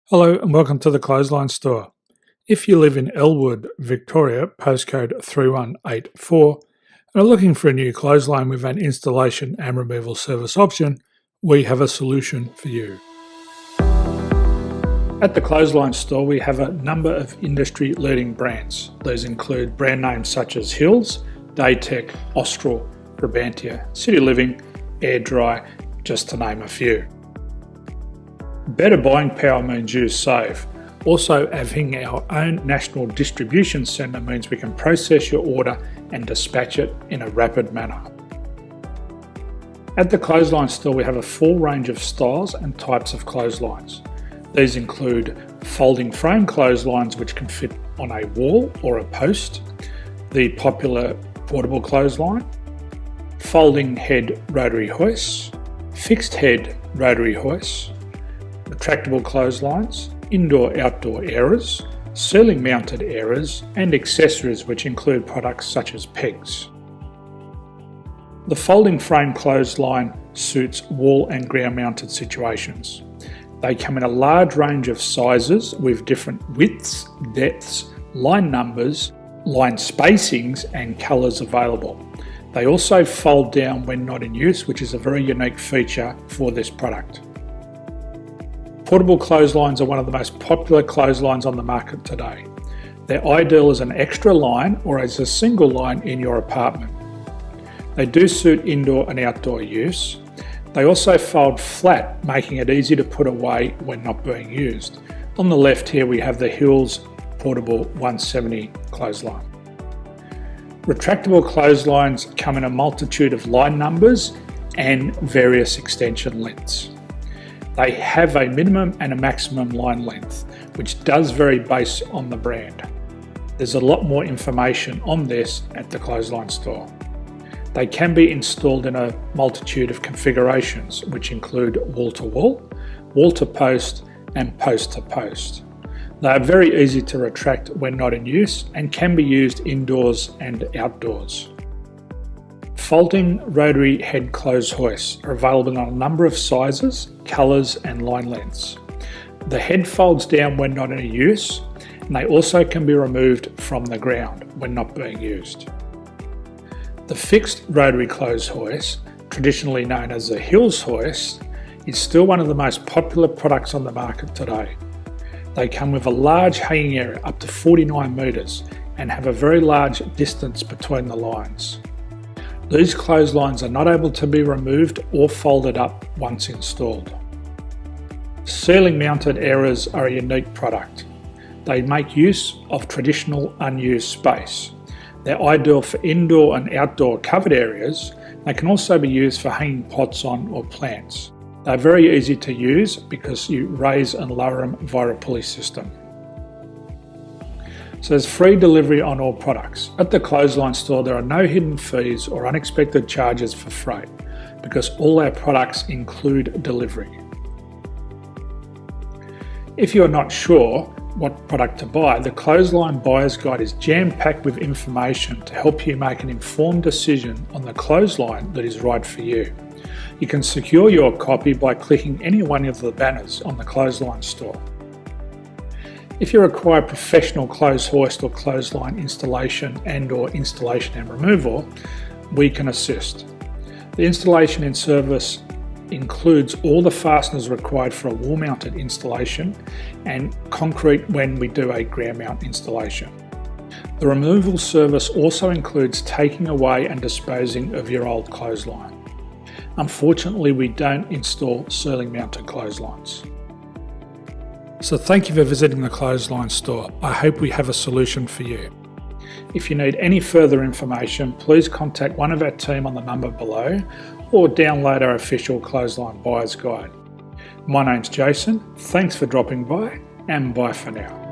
Hello and welcome to the Clothesline Store. If you live in Elwood, Victoria, postcode 3184, and are looking for a new clothesline with an installation and removal service option, we have a solution for you. At the Clothesline Store, we have a number of industry-leading brands. These include brand names such as Hills, Daytech, Austral, Brabantia, City Living, Air Dry, just to name a few. Better buying power means you save. Also, having our own national distribution centre means we can process your order and dispatch it in a rapid manner. At the Clothesline Store, we have a full range of styles and types of clotheslines. These include folding frame clotheslines which can fit on a wall or a post, the popular portable clothesline, folding head rotary hoists, fixed head rotary hoists, retractable clotheslines, indoor-outdoor airers, ceiling mounted airers, and accessories which include products such as pegs. The folding frame clothesline suits wall and ground mounted situations. They come in a large range of sizes with different widths, depths, line numbers, line spacings and colours available. They also fold down when not in use, which is a very unique feature for this product. Portable clotheslines are one of the most popular clotheslines on the market today. They're ideal as an extra line or as a single line in your apartment. They do suit indoor and outdoor use. They also fold flat, making it easy to put away when not being used. On the left here we have the Hills Portable 170 clothesline. Retractable clotheslines come in a multitude of line numbers and various extension lengths. They have a minimum and a maximum line length, which does vary based on the brand. There's a lot more information on this at the Clothesline Store. They can be installed in a multitude of configurations, which include wall-to-wall, wall-to-post, and post-to-post. They are very easy to retract when not in use and can be used indoors and outdoors. Folding rotary head clothes hoists are available in a number of sizes, colours and line lengths. The head folds down when not in use, and they also can be removed from the ground when not being used. The fixed rotary clothes hoist, traditionally known as the Hills hoist, is still one of the most popular products on the market today. They come with a large hanging area up to 49 metres and have a very large distance between the lines. These clotheslines are not able to be removed or folded up once installed. Ceiling mounted airers are a unique product. They make use of traditional unused space. They're ideal for indoor and outdoor covered areas. They can also be used for hanging pots on or plants. They're very easy to use because you raise and lower them via a pulley system. So there's free delivery on all products. At the Clothesline Store, there are no hidden fees or unexpected charges for freight because all our products include delivery. If you're not sure what product to buy, the Clothesline Buyer's Guide is jam-packed with information to help you make an informed decision on the clothesline that is right for you. You can secure your copy by clicking any one of the banners on the Clothesline Store. If you require professional clothes hoist or clothesline installation and/or installation and removal, we can assist. The installation and service includes all the fasteners required for a wall-mounted installation and concrete when we do a ground mount installation. The removal service also includes taking away and disposing of your old clothesline. Unfortunately, we don't install ceiling mounted clotheslines. So thank you for visiting the Clothesline Store. I hope we have a solution for you. If you need any further information, please contact one of our team on the number below or download our official Clothesline Buyer's Guide. My name's Jason, thanks for dropping by and bye for now.